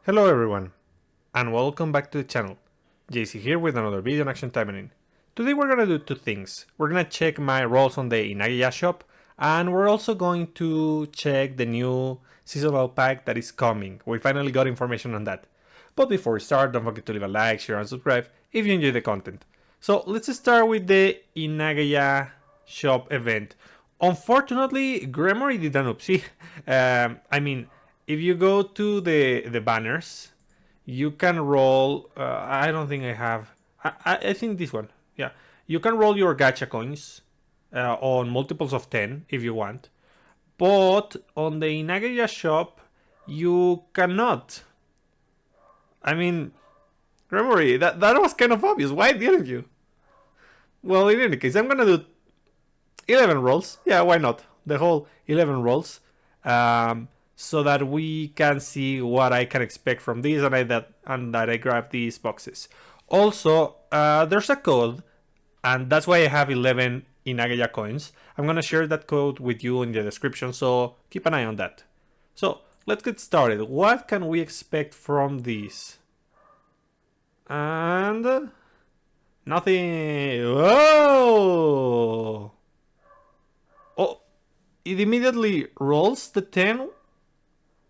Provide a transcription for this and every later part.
Hello everyone, and welcome back to the channel. JC here with another video on Action Taimanin. Today we're gonna do two things. We're gonna check my rolls on the Inageya shop, and we're also going to check the new seasonal pack that is coming. We finally got information on that. But before we start, don't forget to leave a like, share, and subscribe if you enjoy the content. So let's start with the Inageya shop event. Unfortunately, Gremory did an oopsie. If you go to the banners, you can roll. I don't think I have. I think this one. Yeah, you can roll your gacha coins on multiples of 10 if you want, but on the Inageya shop you cannot. I mean, Gremory, that was kind of obvious. Why didn't you? Well, in any case, I'm gonna do 11 rolls. Yeah, why not? The whole 11 rolls. So that we can see what I can expect from these and that I grab these boxes. Also, there's a code, and that's why I have 11 Inageya coins. I'm gonna share that code with you in the description, so keep an eye on that. So, let's get started. What can we expect from these? And... nothing. Whoa! Oh, it immediately rolls the 10?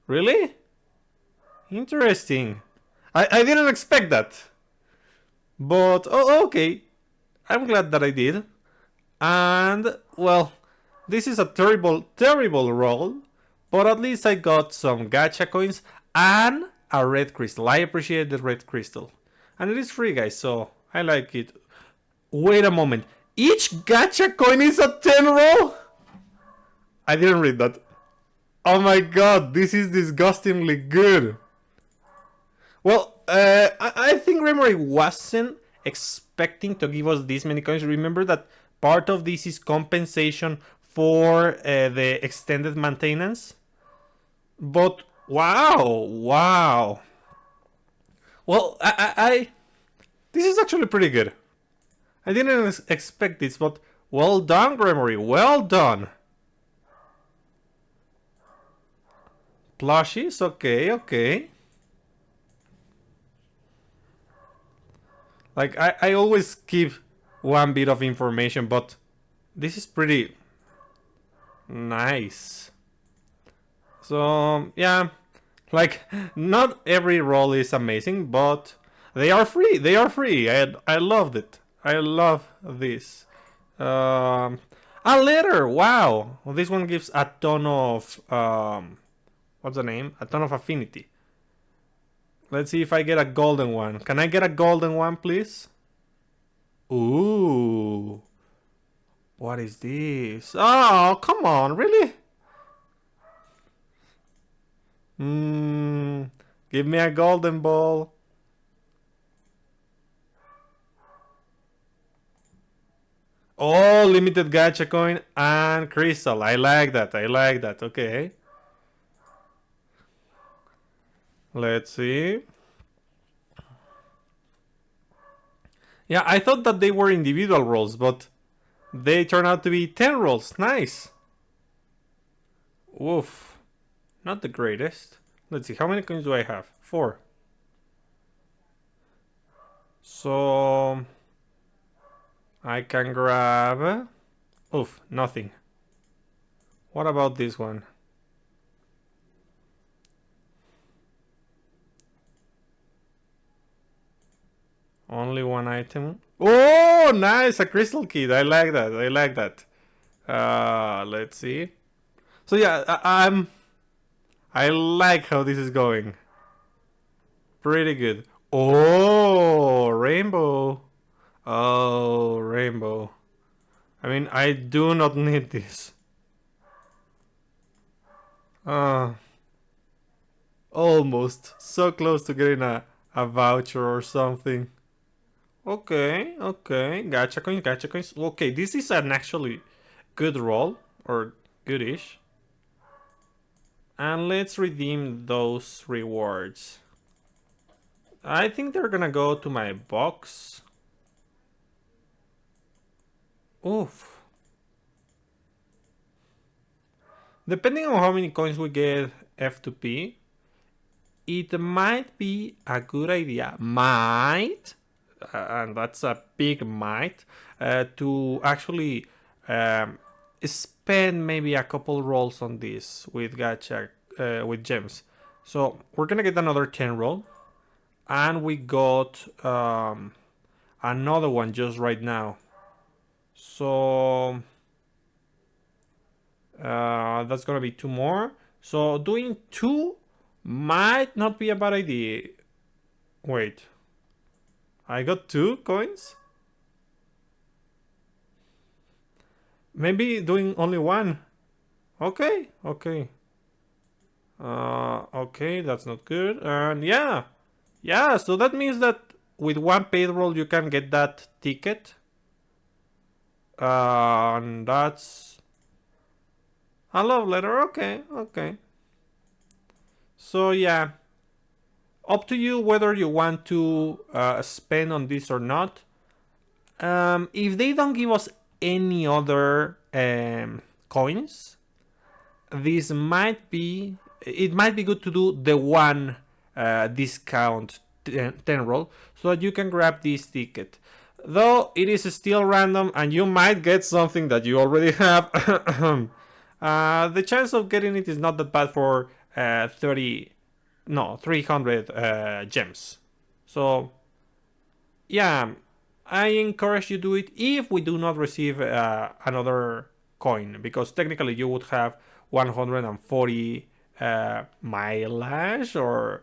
Really? Interesting. I didn't expect that. But, okay. I'm glad that I did. And, well, this is a terrible, terrible roll. But at least I got some gacha coins and a red crystal. I appreciate the red crystal. And it is free, guys, so I like it. Wait a moment. Each gacha coin is a 10 roll? I didn't read that. Oh my god, this is disgustingly good. Well, I think Gremory wasn't expecting to give us this many coins. Remember that part of this is compensation for the extended maintenance. But wow. Well, this is actually pretty good. I didn't expect this, but well done, Gremory. Well done. Plushies, okay. Like, I always keep one bit of information, but this is pretty nice. So, yeah, like, not every roll is amazing, but they are free. I loved it. I love this. A letter, wow. Well, this one gives a ton of, what's the name? A ton of affinity. Let's see if I get a golden one. Can I get a golden one, please? Ooh. What is this? Oh, come on, really? Give me a golden ball. Oh, limited gacha coin and crystal. I like that. Okay. Let's see. Yeah, I thought that they were individual rolls, but they turn out to be 10 rolls. Nice. Woof. Not the greatest. Let's see, how many coins do I have? 4. So... I can grab... Oof, nothing. What about this one? Only one item. Oh, nice! A crystal kid. I like that. Let's see. So yeah, I like how this is going. Pretty good. Oh, rainbow. Oh, rainbow. I mean, I do not need this. Almost. So close to getting a voucher or something. Okay. Gacha coins. Okay, this is an actually good roll, or goodish. And let's redeem those rewards. I think they're gonna go to my box. Oof. Depending on how many coins we get F2P, it might be a good idea, and that's a big might, to actually spend maybe a couple rolls on this with gacha, with gems. So we're gonna get another 10 roll, and we got another one just right now. So that's gonna be 2 more. So doing 2 might not be a bad idea. Wait, I got 2 coins? Maybe doing only 1. Okay, okay. Okay, that's not good. And yeah, so that means that with 1 paid roll you can get that ticket. And that's a love letter. Okay, okay. So yeah, up to you whether you want to spend on this or not. If they don't give us any other coins, this might be, it might be good to do the 1 discount 10 roll so that you can grab this ticket. Though it is still random and you might get something that you already have. The chance of getting it is not that bad for 300 gems. So yeah, I encourage you to do it if we do not receive another coin, because technically you would have 140 mileage or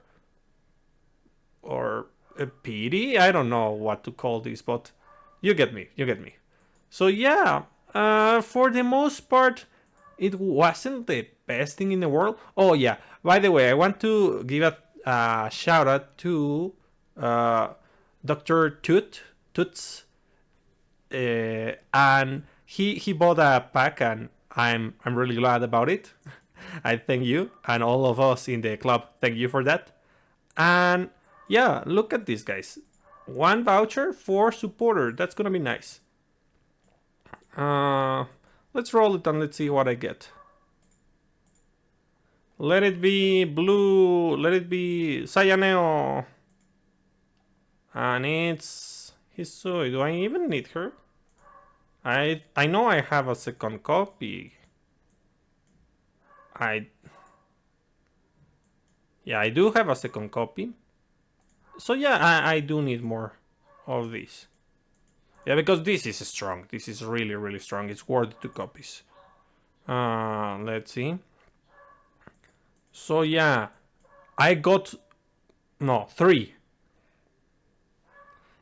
a pity. I don't know what to call this, but you get me. You get me. So yeah, for the most part, it wasn't the best thing in the world. Oh yeah, by the way, I want to give a shout out to Dr. Toots, and he bought a pack, and I'm really glad about it. I thank you, and all of us in the club thank you for that. And yeah, look at this, guys. 1 voucher for supporter. That's gonna be nice. Let's roll it and let's see what I get. Let it be blue. Let it be Sayaneo. And it's Hisui. Do I even need her? I know I have a second copy. Yeah, I do have a second copy. So yeah, I do need more of this. Yeah, because this is strong. This is really, really strong. It's worth 2 copies. Let's see. So yeah, I got 3.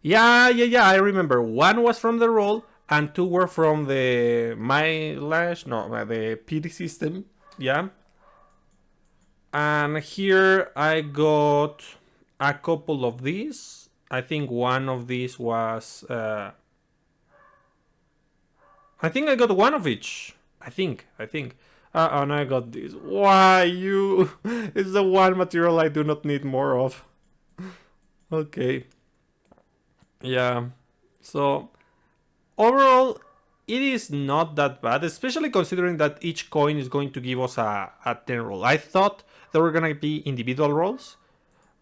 Yeah, I remember. 1 was from the roll, and 2 were from the the PD system. Yeah. And here I got a couple of these. I think one of these was I think I got 1 of each. I think. And I got this. Why you? It's the 1 material I do not need more of. Okay. Yeah. So overall, it is not that bad, especially considering that each coin is going to give us a 10 roll. I thought there were gonna be individual rolls,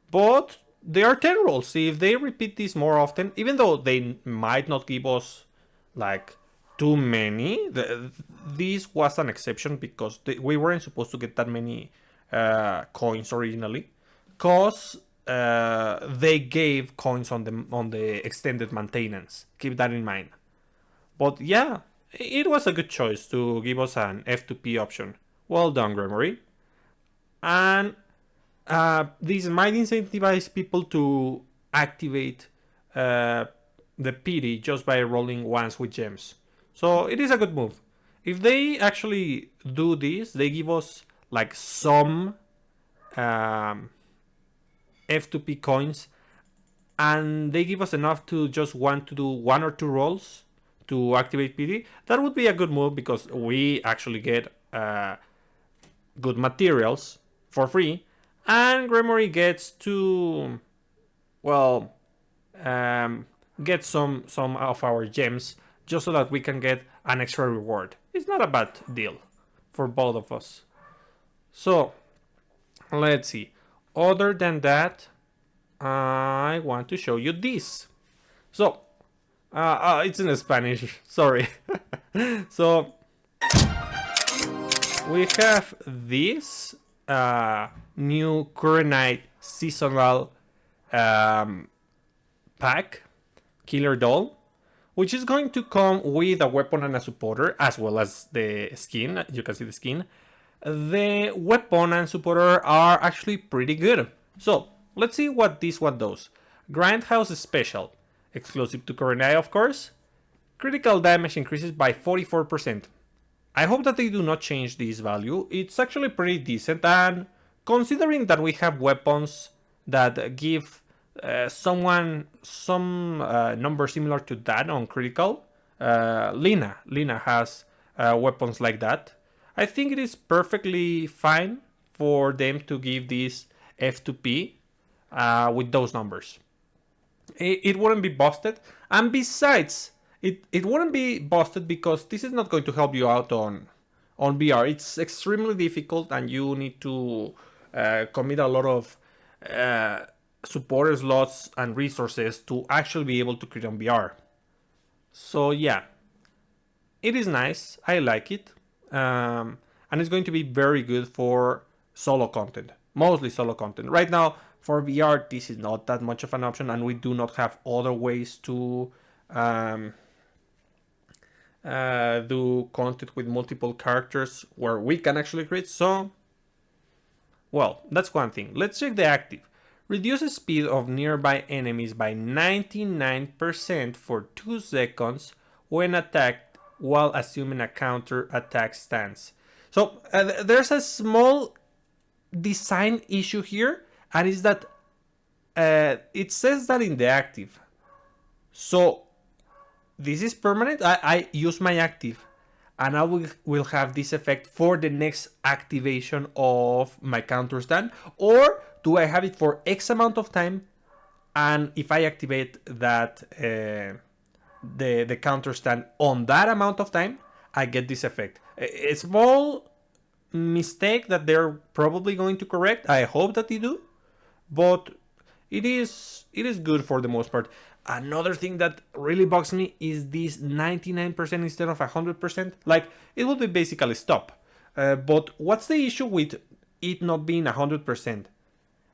but they are 10 rolls. If they repeat this more often, even though they might not give us like too many, this was an exception because we weren't supposed to get that many coins originally, cause they gave coins on the extended maintenance. Keep that in mind. But yeah, it was a good choice to give us an F2P option. Well done, Gremory. And this might incentivize people to activate the pity just by rolling once with gems. So it is a good move. If they actually do this, they give us like some F2P coins, and they give us enough to just want to do 1 or 2 rolls to activate PD. That would be a good move because we actually get good materials for free, and Gremory gets to, well, get some of our gems just so that we can get an extra reward. It's not a bad deal for both of us. So let's see. other than that, I want to show you this. So, it's in Spanish, sorry. So, we have this new Kurenai seasonal pack, Killer Doll, which is going to come with a weapon and a supporter, as well as the skin. You can see the skin. The weapon and supporter are actually pretty good. So, let's see what this one does. Grindhouse Special, exclusive to Kurenai, of course. Critical damage increases by 44%. I hope that they do not change this value. It's actually pretty decent, and considering that we have weapons that give someone some number similar to that on critical, Lina has weapons like that. I think it is perfectly fine for them to give this F2P with those numbers. It wouldn't be busted, and besides, it wouldn't be busted because this is not going to help you out on VR. It's extremely difficult, and you need to commit a lot of supporter slots and resources to actually be able to create on VR. So yeah, it is nice. I like it, and it's going to be very good for solo content, mostly solo content. Right now, for VR, this is not that much of an option, and we do not have other ways to do content with multiple characters where we can actually create. So, well, that's one thing. Let's check the active. Reduces speed of nearby enemies by 99% for 2 seconds when attacked while assuming a counter attack stance. So there's a small design issue here, and is that it says that in the active. So this is permanent. I use my active, and I will have this effect for the next activation of my counter stand, or do I have it for X amount of time, and if I activate that the counter stand on that amount of time, I get this effect. A small mistake that they're probably going to correct. I hope that they do, but it is good for the most part. Another thing that really bugs me is this 99% instead of 100%. Like, it would be basically stop. But what's the issue with it not being 100%?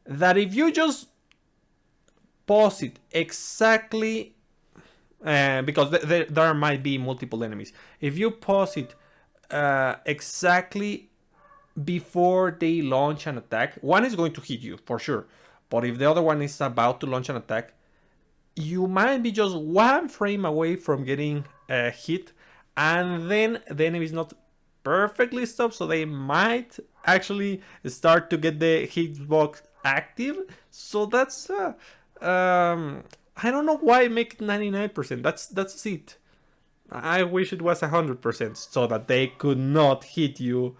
That if you just pause it exactly, because there might be multiple enemies. If you pause it exactly before they launch an attack, one is going to hit you for sure. But if the other one is about to launch an attack, you might be just one frame away from getting hit, and then the enemy is not perfectly stopped, so they might actually start to get the hitbox active. So that's I don't know why make it 99%. That's it. I wish it was 100% so that they could not hit you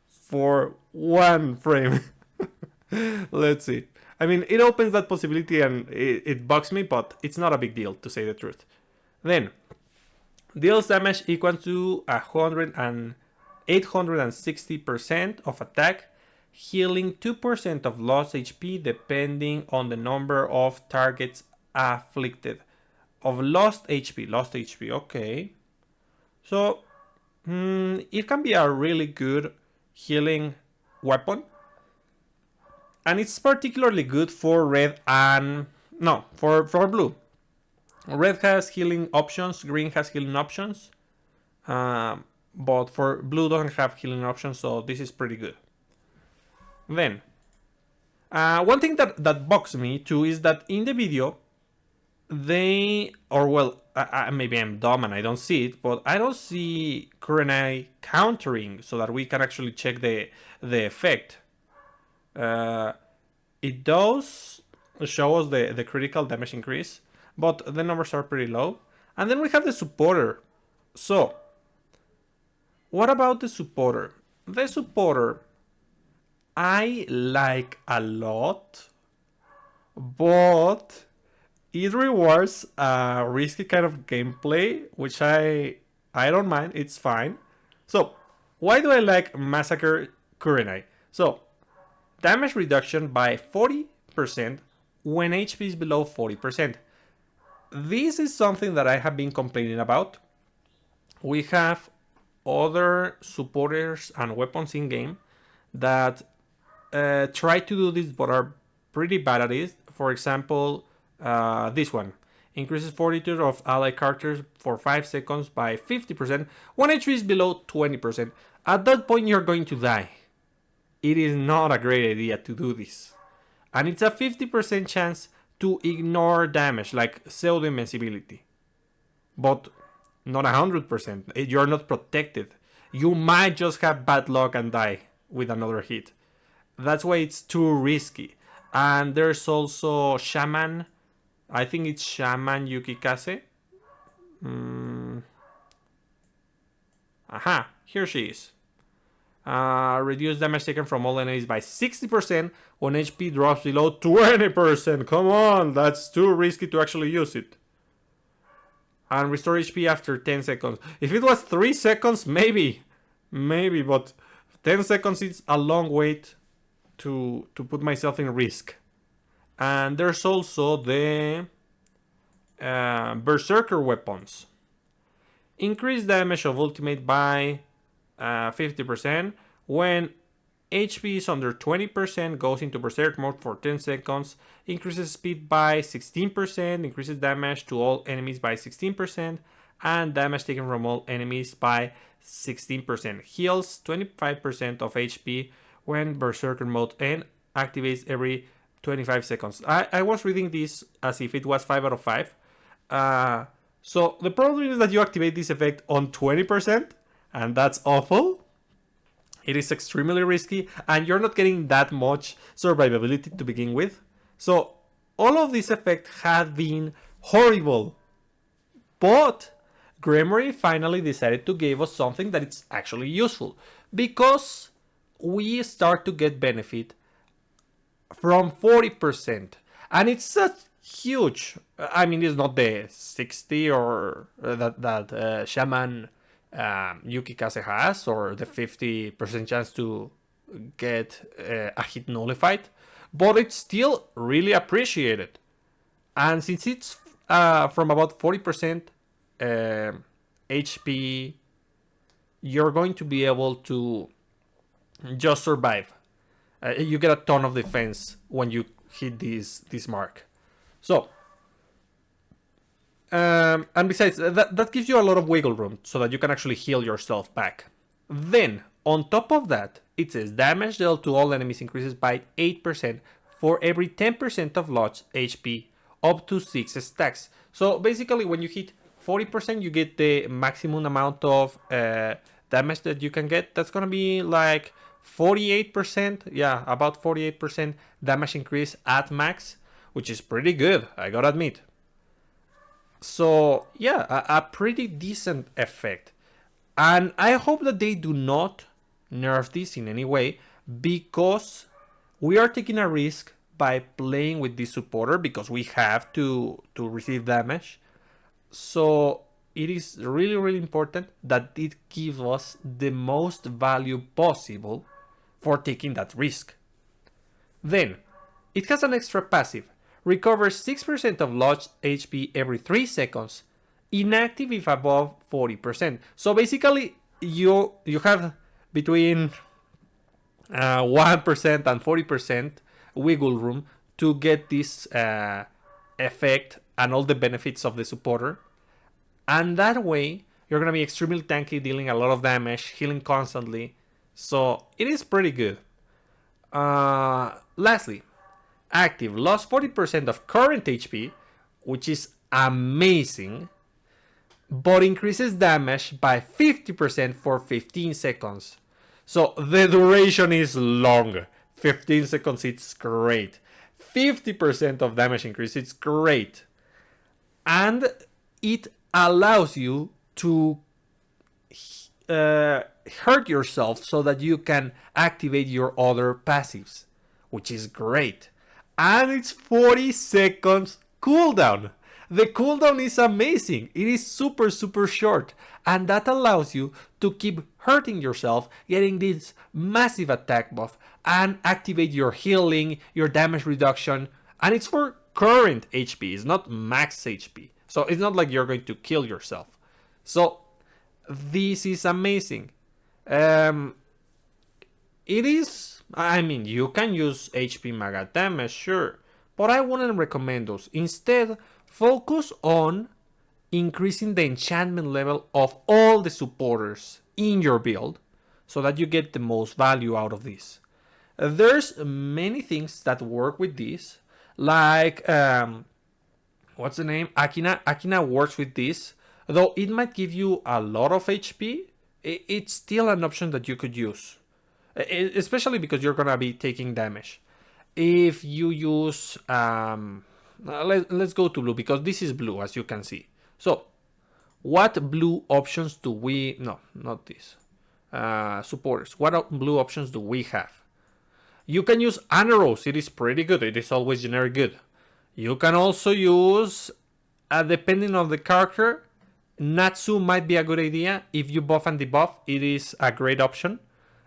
for one frame. Let's see. I mean, it opens that possibility, and it bugs me, but it's not a big deal, to say the truth. Then, deals damage equal to 860% of attack, healing 2% of lost HP depending on the number of targets afflicted. Of lost HP, okay. So, it can be a really good healing weapon. And it's particularly good for red and... no, for blue. Red has healing options, green has healing options. But for blue doesn't have healing options, so this is pretty good. Then, one thing that bugs me too is that in the video, they... or well, maybe I'm dumb and I don't see it, but I don't see Kurenai countering so that we can actually check the effect. It does show us the critical damage increase, but the numbers are pretty low. And then we have the supporter. So, what about the supporter? The supporter, I like a lot, but it rewards a risky kind of gameplay, which I don't mind, it's fine. So, why do I like Massacre Kurenai? So, damage reduction by 40% when HP is below 40%. This is something that I have been complaining about. We have other supporters and weapons in game that try to do this but are pretty bad at it. For example, this one increases fortitude of ally characters for 5 seconds by 50% when HP is below 20%. At that point you're going to die. It is not a great idea to do this. And it's a 50% chance to ignore damage like pseudo invincibility. But not 100%. You're not protected. You might just have bad luck and die with another hit. That's why it's too risky. And there's also Shaman. I think it's Shaman Yukikase. Aha, here she is. Reduce damage taken from all enemies by 60% when HP drops below 20%. Come on, that's too risky to actually use it. And restore HP after 10 seconds. If it was 3 seconds, maybe, but 10 seconds is a long wait to put myself in risk. And there's also the Berserker weapons. Increase damage of ultimate by 50% when HP is under 20%, goes into Berserk mode for 10 seconds, increases speed by 16%, increases damage to all enemies by 16%, and damage taken from all enemies by 16%. Heals 25% of HP when Berserker mode and activates every 25 seconds. I was reading this as if it was 5 out of 5. So the problem is that you activate this effect on 20%, and that's awful. It is extremely risky, and you're not getting that much survivability to begin with. So all of these effects have been horrible. But Gremory finally decided to give us something that is actually useful, because we start to get benefit from 40%. And it's a huge, I mean, it's not the 60 or that Shaman Yukikase has, or the 50% chance to get a hit nullified, but it's still really appreciated. And since it's from about 40% HP, you're going to be able to just survive. You get a ton of defense when you hit this mark. So, and besides, that gives you a lot of wiggle room so that you can actually heal yourself back. Then, on top of that, it says damage dealt to all enemies increases by 8% for every 10% of lost HP up to 6 stacks. So basically, when you hit 40%, you get the maximum amount of damage that you can get. That's gonna be like 48%. Yeah, about 48% damage increase at max, which is pretty good, I gotta admit. So yeah, a pretty decent effect. And I hope that they do not nerf this in any way, because we are taking a risk by playing with this supporter, because we have to receive damage. So it is really important that it gives us the most value possible for taking that risk. Then, it has an extra passive. Recovers 6% of lost HP every 3 seconds. Inactive if above 40%. So basically, you have between 1% and 40% wiggle room to get this effect and all the benefits of the supporter. And that way, you're going to be extremely tanky, dealing a lot of damage, healing constantly. So it is pretty good. Lastly, active lost 40% of current HP, which is amazing, but increases damage by 50% for 15 seconds. So the duration is long. 15 seconds, it's great. 50% of damage increase, it's great. And it allows you to hurt yourself so that you can activate your other passives, which is great. And it's 40 seconds cooldown. The cooldown is amazing. It is super short, and that allows you to keep hurting yourself, getting this massive attack buff, and activate your healing, your damage reduction, and it's for current HP, it's not max HP. So it's not like you're going to kill yourself. So this is amazing. It is, I mean, you can use HP Maga damage, sure, but I wouldn't recommend those. Instead, focus on increasing the enchantment level of all the supporters in your build so that you get the most value out of this. There's many things that work with this, like what's the name? Akina. Akina works with this, though it might give you a lot of HP. It's still an option that you could use, especially because you're gonna be taking damage. If you use, let's go to blue because this is blue as you can see. So, what blue options do we? No, not this. Supporters. What blue options do we have? You can use Anaros. It is pretty good. It is always generic good. You can also use, depending on the character, Natsu might be a good idea. If you buff and debuff, it is a great option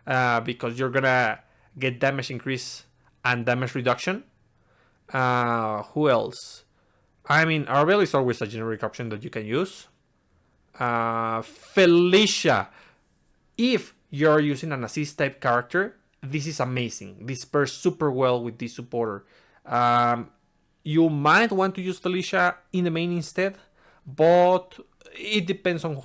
because you're gonna get damage increase and damage reduction. Who else? I mean, Arbel is always a generic option that you can use. Felicia. If you're using an assist type character, this is amazing. This pairs super well with this supporter. You might want to use Felicia in the main instead, but it depends on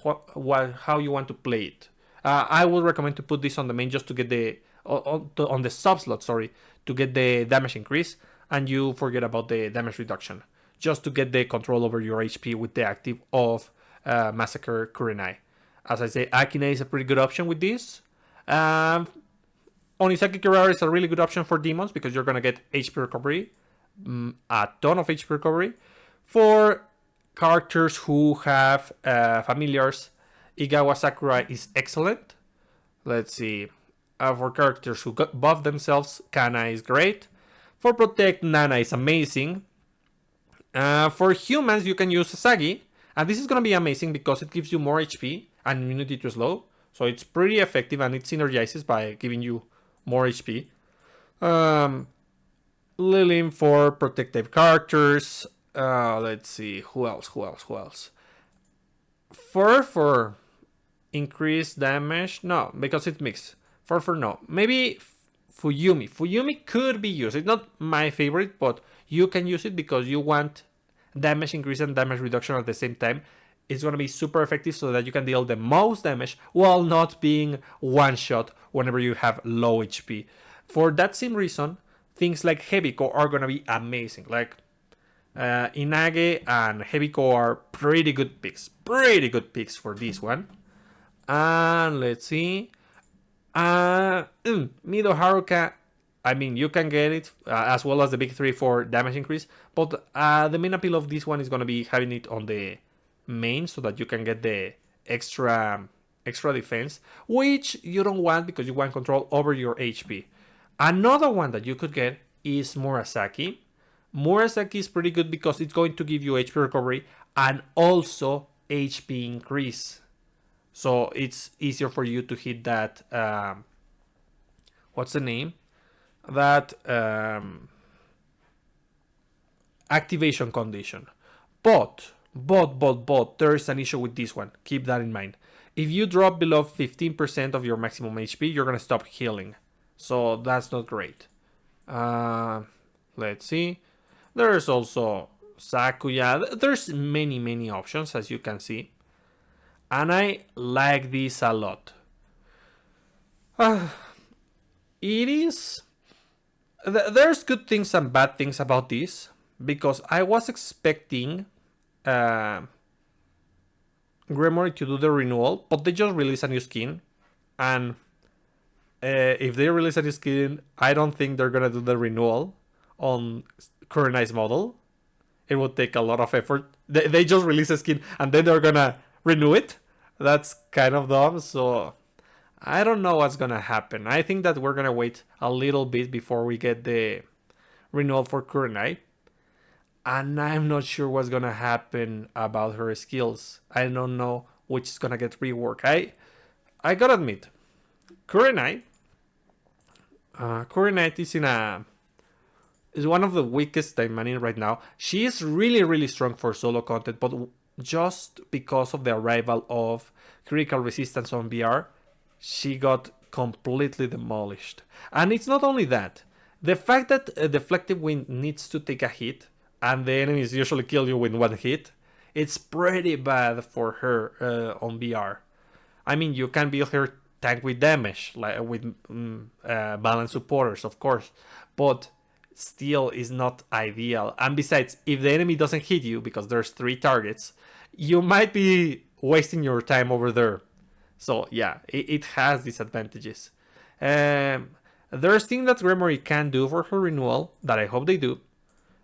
how you want to play it. I would recommend to put this on the main just to get the on the sub slot, sorry, to get the damage increase, and you forget about the damage reduction, just to get the control over your HP with the active of Massacre Kurenai. As I say, Akine is a pretty good option with this. Onisaki Kirara is a really good option for demons because you're gonna get HP recovery, a ton of HP recovery. For characters who have familiars, Igawa Sakurai is excellent. Let's see. For characters who buff themselves, Kana is great. For Protect, Nana is amazing. For humans, you can use Sasagi. And this is going to be amazing because it gives you more HP and immunity to slow. So it's pretty effective and it synergizes by giving you more HP. Lilin for protective characters. Let's see. Who else? Fur for increased damage. No, because it's mixed. Fur no. Maybe Fuyumi. Fuyumi could be used. It's not my favorite, but you can use it because you want damage increase and damage reduction at the same time. It's going to be super effective so that you can deal the most damage while not being one shot whenever you have low HP. For that same reason, things like Heaviko are going to be amazing. Like Inage and Heaviko are pretty good picks. Pretty good picks for this one. And let's see. Mido Haruka, I mean, you can get it as well as the big three for damage increase, but the main appeal of this one is going to be having it on the main so that you can get the extra defense, which you don't want because you want control over your HP. Another one that you could get is Murasaki. Murasaki is pretty good because it's going to give you HP recovery and also HP increase. So it's easier for you to hit that, what's the name? That activation condition. But there is an issue with this one. Keep that in mind. If you drop below 15% of your maximum HP, you're going to stop healing. So that's not great. Let's see. There's also Sakuya. There's many options as you can see. And I like this a lot. It is... There's good things and bad things about this. Because I was expecting Gremory to do the renewal. But they just released a new skin. And if they release a new skin, I don't think they're going to do the renewal on Kurenai's model. It would take a lot of effort. They just release a skin and then they're going to renew it. That's kind of dumb, so I don't know what's gonna happen. I think that we're gonna wait a little bit before we get the renewal for Kurenai. And I'm not sure what's gonna happen about her skills. I don't know which is gonna get reworked. I gotta admit, Kurenai, Kurenai is one of the weakest Taimanin right now. She is really, really strong for solo content, but just because of the arrival of critical resistance on VR, she got completely demolished. And it's not only that. The fact that Deflective Wind needs to take a hit, and the enemies usually kill you with one hit, it's pretty bad for her on VR. I mean, you can build her tank with damage, like with balanced supporters, of course, but still is not ideal. And besides, if the enemy doesn't hit you because there's 3 targets, you might be wasting your time over there. So yeah, it has disadvantages. There's things that Gremory can do for her renewal that I hope they do.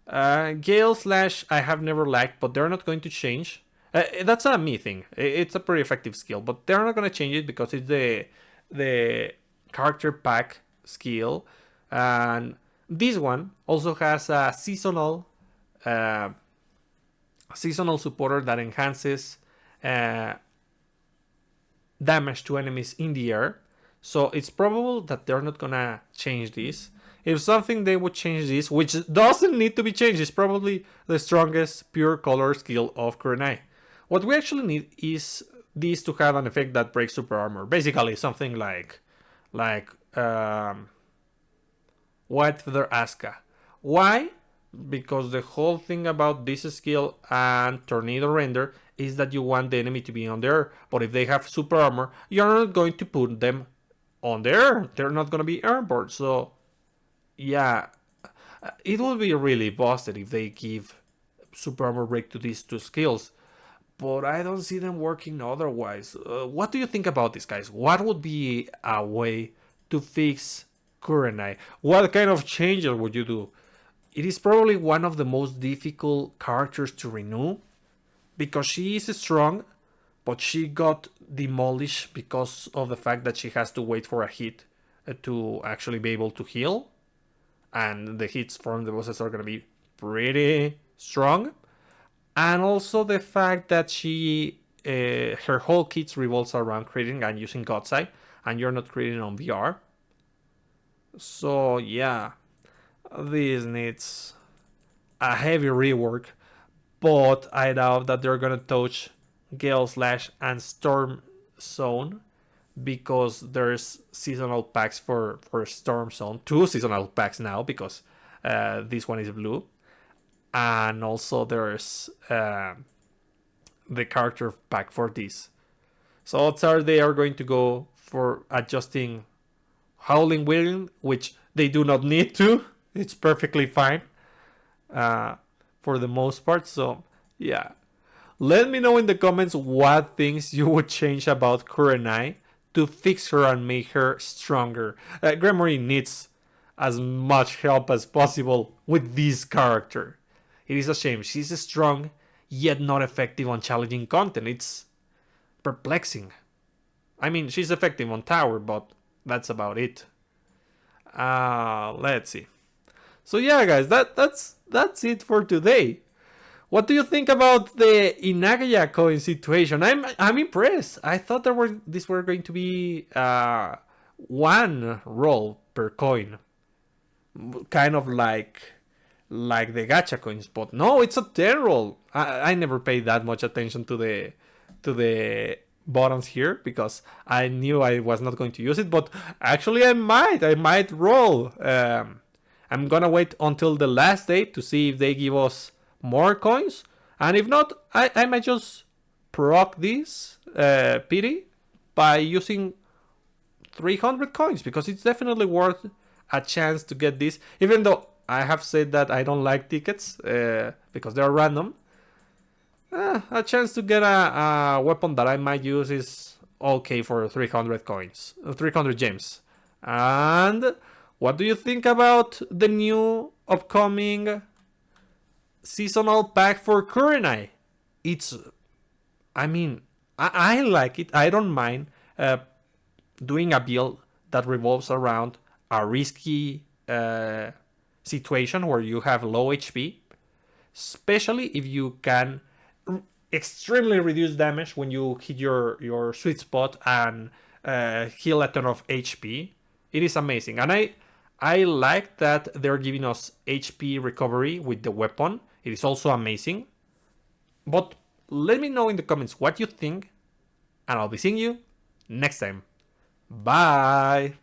Gale Slash I have never liked, but they're not going to change. That's a me thing. It's a pretty effective skill, but they're not going to change it because it's the character pack skill. And this one also has a seasonal supporter that enhances damage to enemies in the air. So it's probable that they're not gonna change this. If something they would change this, which doesn't need to be changed, is probably the strongest pure color skill of Kurenai. What we actually need is this to have an effect that breaks super armor. Basically something like White Feather Asuka. Why? Because the whole thing about this skill and Tornado Render is that you want the enemy to be on there. But if they have super armor, you're not going to put them on there. They're not going to be airborne. So yeah, it will be really busted if they give super armor break to these 2 skills. But I don't see them working otherwise. What do you think about this, guys? What would be a way to fix Kurenai? What kind of changes would you do? It is probably one of the most difficult characters to renew because she is strong, but she got demolished because of the fact that she has to wait for a hit to actually be able to heal. And the hits from the bosses are going to be pretty strong. And also the fact that she her whole kit revolves around creating and using Gacha, and you're not creating on VR. So yeah, this needs a heavy rework, but I doubt that they're gonna touch Gale Slash and Storm Zone because there's seasonal packs for Storm Zone. 2 seasonal packs now because this one is blue. And also there's the character pack for this. So odds are they are going to go for adjusting Howling Wind, which they do not need to. It's perfectly fine for the most part. So yeah, let me know in the comments what things you would change about Kurenai to fix her and make her stronger. Gremory needs as much help as possible with this character. It is a shame. She's strong, yet not effective on challenging content. It's perplexing. I mean, she's effective on tower, but that's about it. Let's see. So yeah, guys, that's it for today. What do you think about the Inageya coin situation? I'm impressed. I thought these were going to be 1 roll per coin, kind of like the gacha coins, but no, it's a 10 roll. I never paid that much attention to the buttons here because I knew I was not going to use it, but actually I might roll. I'm gonna wait until the last day to see if they give us more coins, and if not, I might just proc this pity by using 300 coins because it's definitely worth a chance to get this, even though I have said that I don't like tickets because they're random. A chance to get a weapon that I might use is okay for 300 coins, 300 gems. And what do you think about the new upcoming seasonal pack for Kurenai? I like it. I don't mind doing a build that revolves around a risky situation where you have low HP, especially if you can extremely reduce damage when you hit your sweet spot and heal a ton of HP. It is amazing, and I like that they're giving us HP recovery with the weapon. It is also amazing. But let me know in the comments what you think, and I'll be seeing you next time. Bye!